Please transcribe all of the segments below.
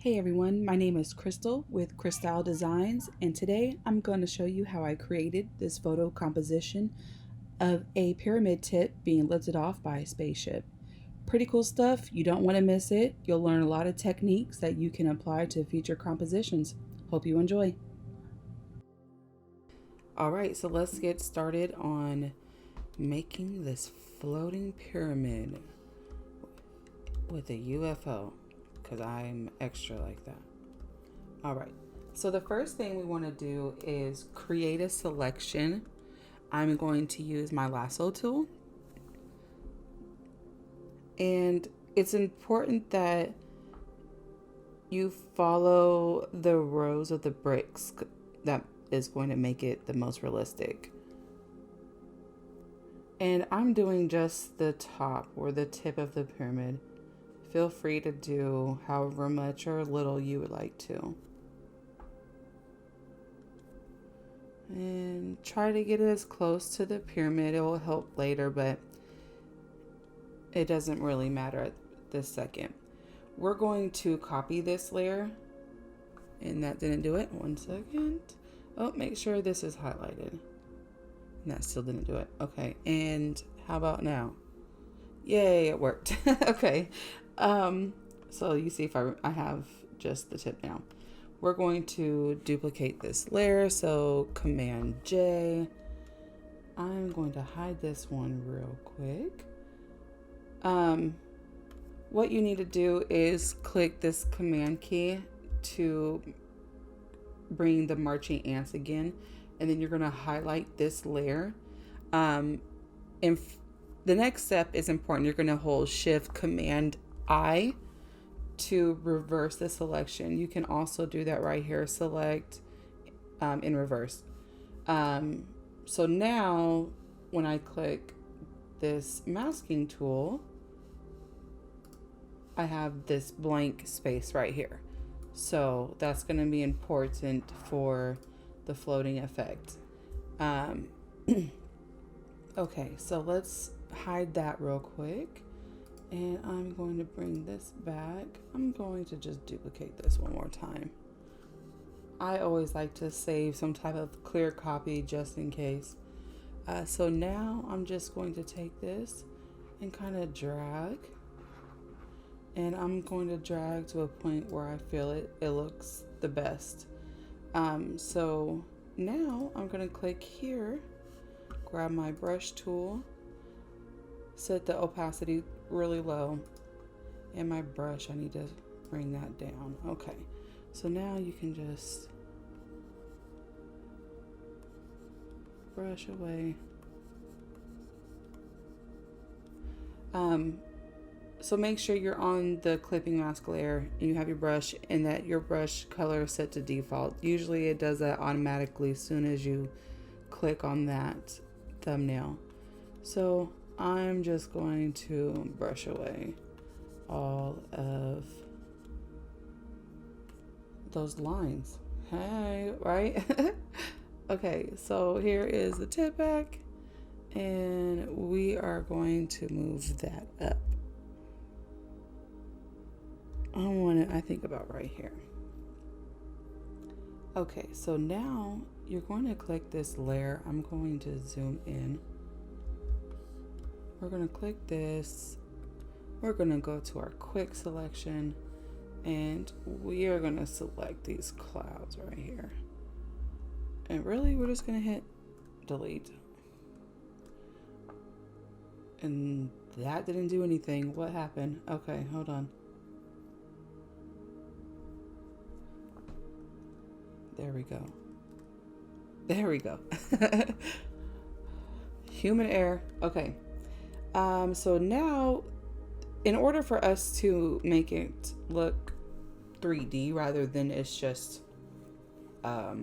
Hey everyone, my name is Crystal with Crystyle Designs, and today I'm going to show you how I created this photo composition of a pyramid tip being lifted off by a spaceship. Pretty cool stuff, you don't want to miss it. You'll learn a lot of techniques that you can apply to future compositions. Hope you enjoy. Alright, so let's get started on making this floating pyramid with a UFO. Because I'm extra like that. All right, so the first thing we want to do is create a selection. I'm going to use my lasso tool. And it's important that you follow the rows of the bricks. That is going to make it the most realistic. And I'm doing just the top or the tip of the pyramid. Feel free to do however much or little you would like to. And try to get it as close to the pyramid. It will help later, but it doesn't really matter at this second. We're going to copy this layer. And that didn't do it. 1 second. Oh, make sure this is highlighted. And that still didn't do it. Okay, and how about now? Yay, it worked. Okay. So you see if I have just the tip now. We're going to duplicate this layer. So Command J. I'm going to hide this one real quick. What you need to do is click this Command key to bring the marching ants again. And then you're going to highlight this layer. And the next step is important. You're going to hold Shift Command I to reverse the selection. You can also do that right here. Select in reverse. So now when I click this masking tool, I have this blank space right here. So that's going to be important for the floating effect. Okay, so let's hide that real quick. And I'm going to bring this back. I'm going to just duplicate this one more time. I always like to save some type of clear copy just in case. So now I'm just going to take this and kind of drag. And I'm going to drag to a point where I feel it looks the best. So now I'm going to click here, grab my brush tool, set the opacity really low, and my brush, I need to bring that down. Okay, so now you can just brush away. So make sure you're on the clipping mask layer and you have your brush and that your brush color is set to default. Usually it does that automatically as soon as you click on that thumbnail. So I'm just going to brush away all of those lines. Hey, right? Okay, so here is the tip back, and we are going to move that up. I think about right here. Okay, so now you're going to click this layer. I'm going to zoom in. We're going to click this. We're going to go to our quick selection, and we are going to select these clouds right here. And really, we're just going to hit delete. And that didn't do anything. What happened? Okay, hold on. There we go. There we go. Human error. Okay. So now, in order for us to make it look 3D rather than it's just a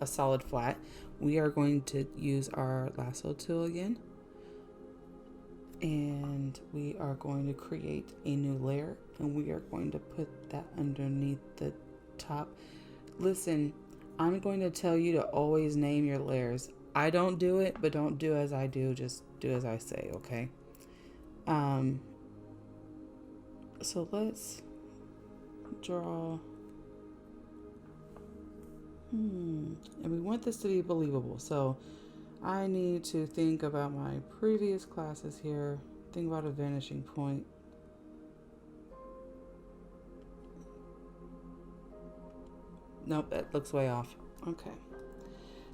solid flat, we are going to use our lasso tool again. And we are going to create a new layer, and we are going to put that underneath the top. Listen, I'm going to tell you to always name your layers. I don't do it, but don't do as I do. Just do as I say, okay? So let's draw And we want this to be believable. So I need to think about my previous classes here. Think about a vanishing point. Nope, that looks way off. Okay.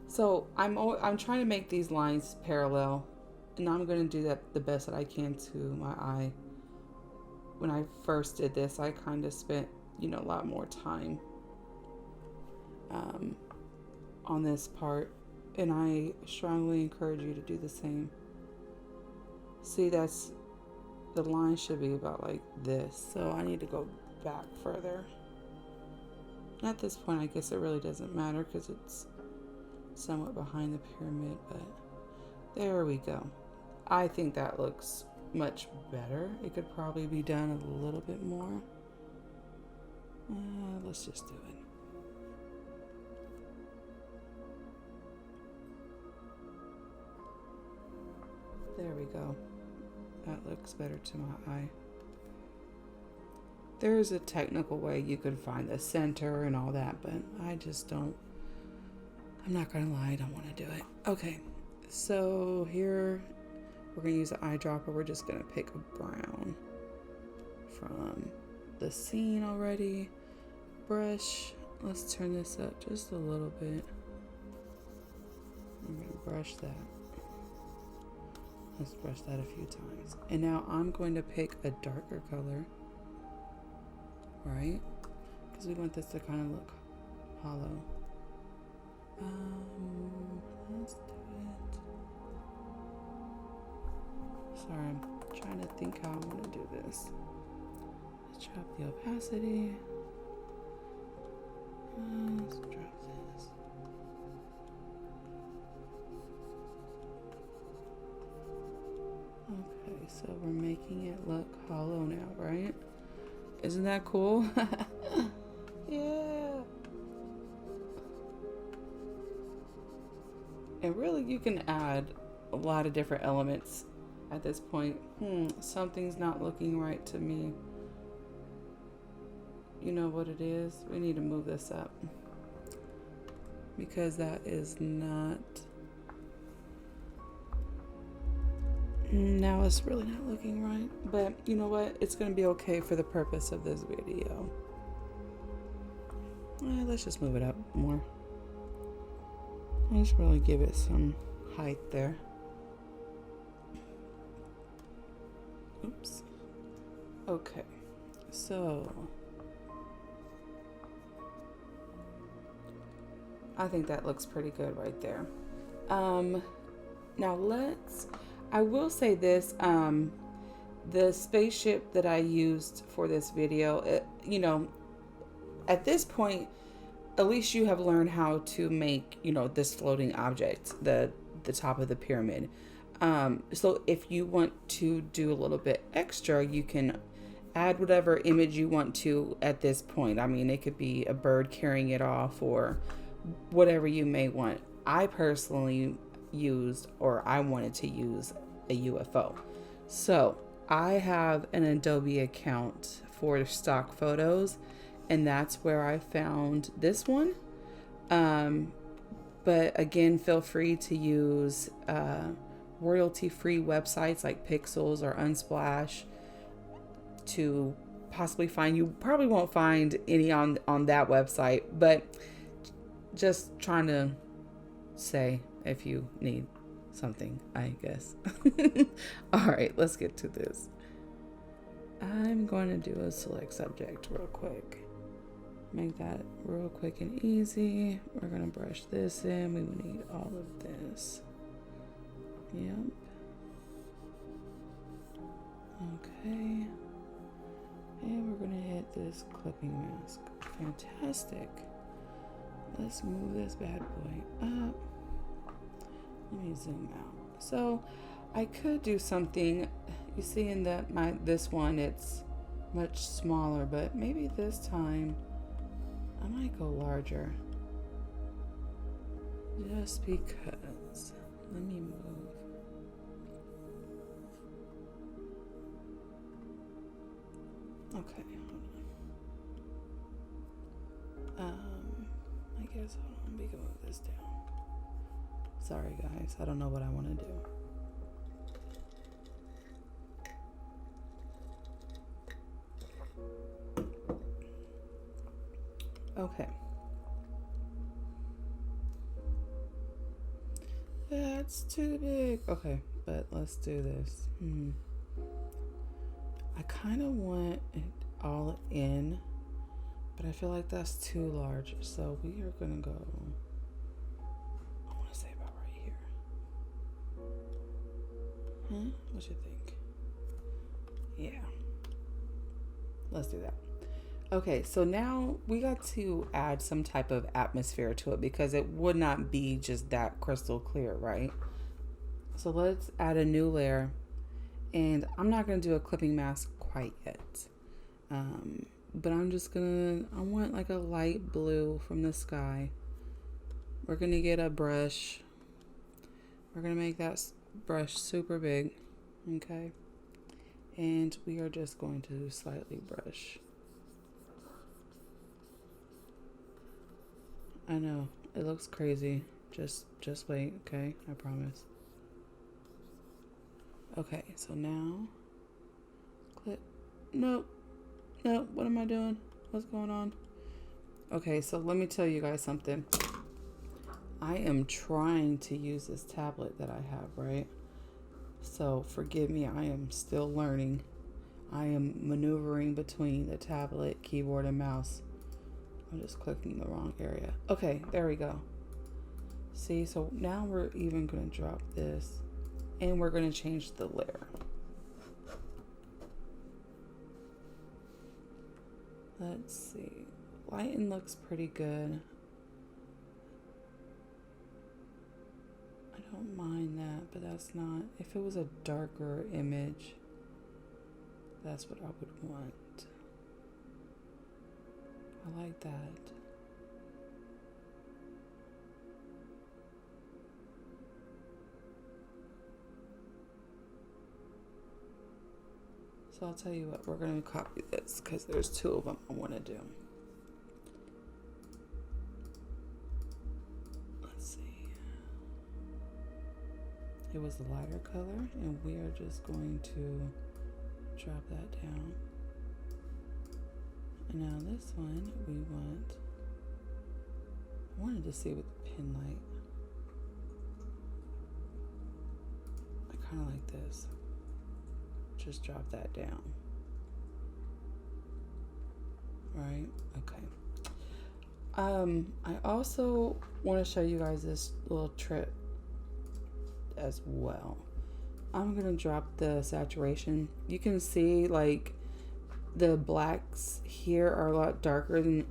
So I'm trying to make these lines parallel, and I'm going to do that the best that I can to my eye. When I first did this, I kind of spent, a lot more time on this part, and I strongly encourage you to do the same. See, the line should be about like this, so I need to go back further. At this point, I guess it really doesn't matter because it's somewhat behind the pyramid, but there we go. I think that looks much better. It could probably be done a little bit more. Let's just do it. There we go. That looks better to my eye. There is a technical way you could find the center and all that, but I just don't. I'm not gonna lie, I don't want to do it. Okay, so here we're gonna use an eyedropper. We're just gonna pick a brown from the scene already. Brush. Let's turn this up just a little bit. I'm gonna brush that. Let's brush that a few times. And now I'm going to pick a darker color, right? Because we want this to kind of look hollow. Let's do it. Sorry, I'm trying to think how I'm going to do this. Let's drop the opacity. Let's drop this. Okay, so we're making it look hollow now, right? Isn't that cool? Yeah. And really, you can add a lot of different elements at this point. Something's not looking right to me. You know what it is? We need to move this up. Because that is not... Now it's really not looking right. But you know what? It's going to be okay for the purpose of this video. Let's just move it up more. Let's really give it some height there. Oops. Okay. So... I think that looks pretty good right there. Now I will say this, the spaceship that I used for this video, at this point, at least you have learned how to make, this floating object, the top of the pyramid. So if you want to do a little bit extra, you can add whatever image you want to at this point. I mean, it could be a bird carrying it off or whatever you may want. I personally I wanted to use a UFO. So I have an Adobe account for stock photos, and that's where I found this one. But again, feel free to use royalty-free websites like Pixels or Unsplash to possibly find. You probably won't find any on that website, but just trying to say if you need something, I guess. All right, let's get to this. I'm going to do a select subject real quick. Make that real quick and easy. We're going to brush this in. We need all of this. Yep. Okay. And we're going to hit this clipping mask. Fantastic. Let's move this bad boy up. Let me zoom out. So I could do something. You see in this one, it's much smaller, but maybe this time I might go larger. Just because. Let me move. Okay. I guess, hold on, we can move this down. Sorry guys, I don't know what I want to do. Okay. That's too big. Okay, but let's do this. I kind of want it all in, but I feel like that's too large. So we are gonna go, I want to say about right here. What you think? Yeah. Let's do that. Okay, so now we got to add some type of atmosphere to it because it would not be just that crystal clear, right? So let's add a new layer, and I'm not going to do a clipping mask quite yet. But I want like a light blue from the sky. We're going to get a brush. We're going to make that brush super big, okay? And we are just going to slightly brush. I know, it looks crazy. Just wait, okay? I promise. Okay, so now, clip. Nope, what am I doing? What's going on? Okay, so let me tell you guys something. I am trying to use this tablet that I have, right? So forgive me, I am still learning. I am maneuvering between the tablet, keyboard, and mouse. I'm just clicking the wrong area. Okay, there we go. See, so now we're even gonna drop this and we're gonna change the layer. Let's see. Lighting looks pretty good. I don't mind that, but that's not, if it was a darker image, that's what I would want. I like that. So I'll tell you what, we're going to copy this because there's two of them I want to do. Let's see. It was the lighter color, and we are just going to drop that down. And now this one, I wanted to see with the pin light. I kind of like this. Just drop that down. Right? Okay. I also want to show you guys this little trick as well. I'm going to drop the saturation. You can see like the blacks here are a lot darker than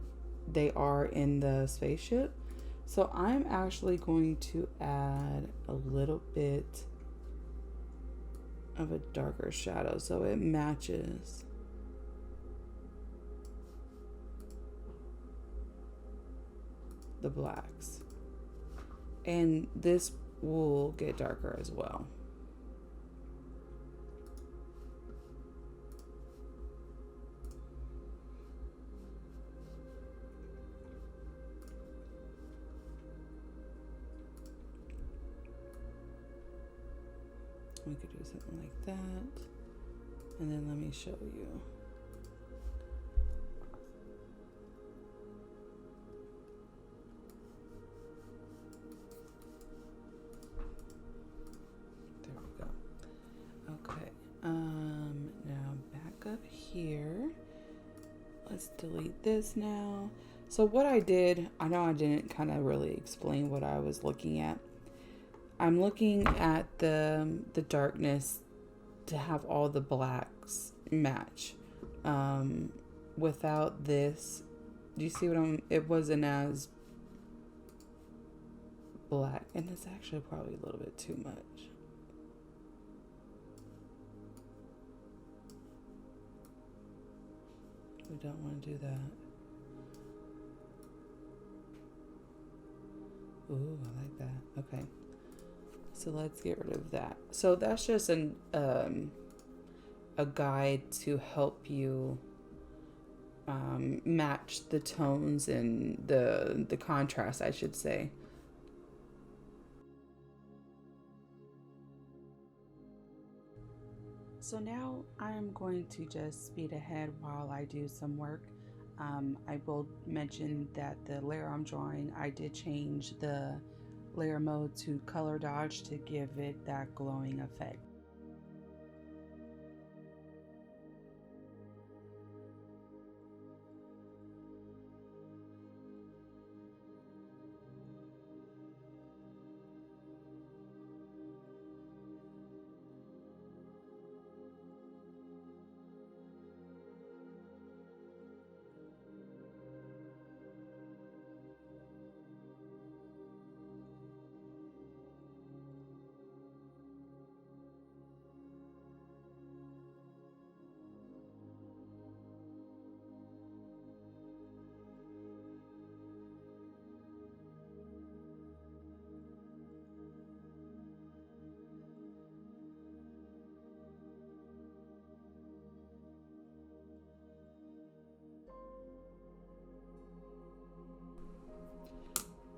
they are in the spaceship. So I'm actually going to add a little bit of a darker shadow so it matches. The blacks. And this will get darker as well. We could do something like that. And then let me show you. There we go. Okay. Now back up here. Let's delete this now. So what I did, I know I didn't kind of really explain what I was looking at. I'm looking at the darkness to have all the blacks match. Without this, do you see what it wasn't as black, and it's actually probably a little bit too much. We don't want to do that. Ooh, I like that. Okay. So let's get rid of that. So that's just a guide to help you match the tones and the contrast, I should say. So now I am going to just speed ahead while I do some work. I will mention that the layer I'm drawing, I did change the layer mode to color dodge to give it that glowing effect.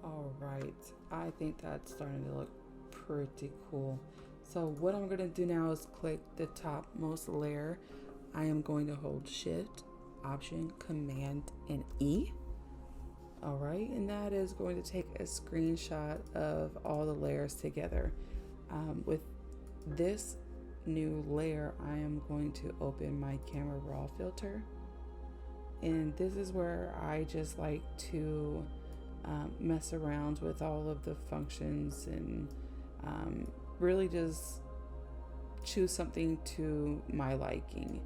All right, I think that's starting to look pretty cool. So what I'm going to do now is click the topmost layer. I am going to hold Shift, Option, Command, and E. All right, and that is going to take a screenshot of all the layers together. With this new layer, I am going to open my camera raw filter. And this is where I just like to mess around with all of the functions and really just choose something to my liking.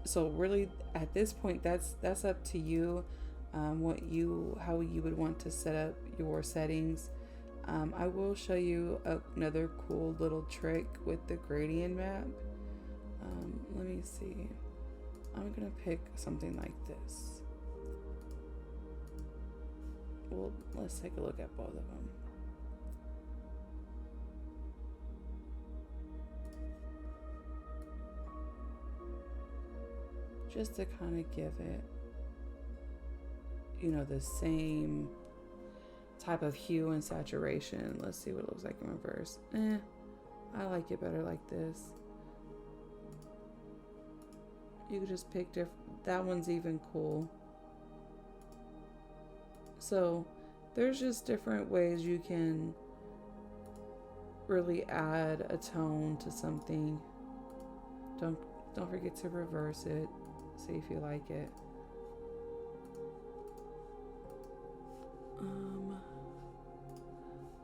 So really at this point, that's up to you, how you would want to set up your settings. I will show you another cool little trick with the gradient map. Let me see. I'm gonna pick something like this. Well, let's take a look at both of them. Just to kind of give it, the same type of hue and saturation. Let's see what it looks like in reverse. I like it better like this. You could just pick different, that one's even cool. So there's just different ways you can really add a tone to something. Don't forget to reverse it. See if you like it.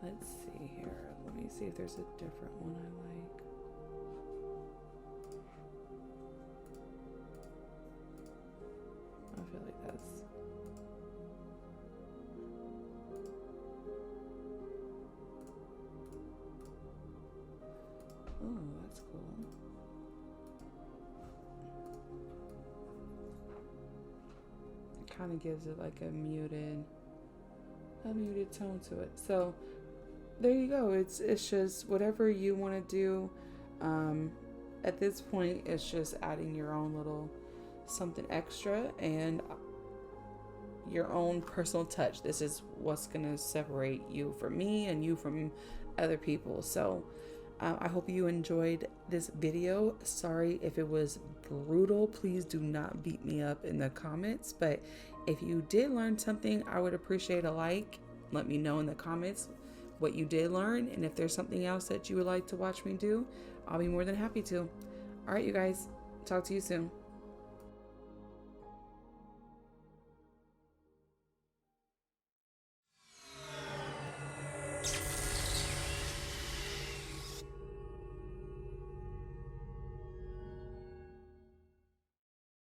Let's see here. Let me see if there's a different one I like. I feel like that's... Oh, that's cool. It kind of gives it like a muted tone to it. So there you go. It's just whatever you want to do. At this point, it's just adding your own little something extra and your own personal touch. This is what's gonna separate you from me and you from other people. So I hope you enjoyed this video. Sorry if it was brutal. Please do not beat me up in the comments, but if you did learn something, I would appreciate a like. Let me know in the comments what you did learn, and if there's something else that you would like to watch me do, I'll be more than happy to. All right, you guys, talk to you soon.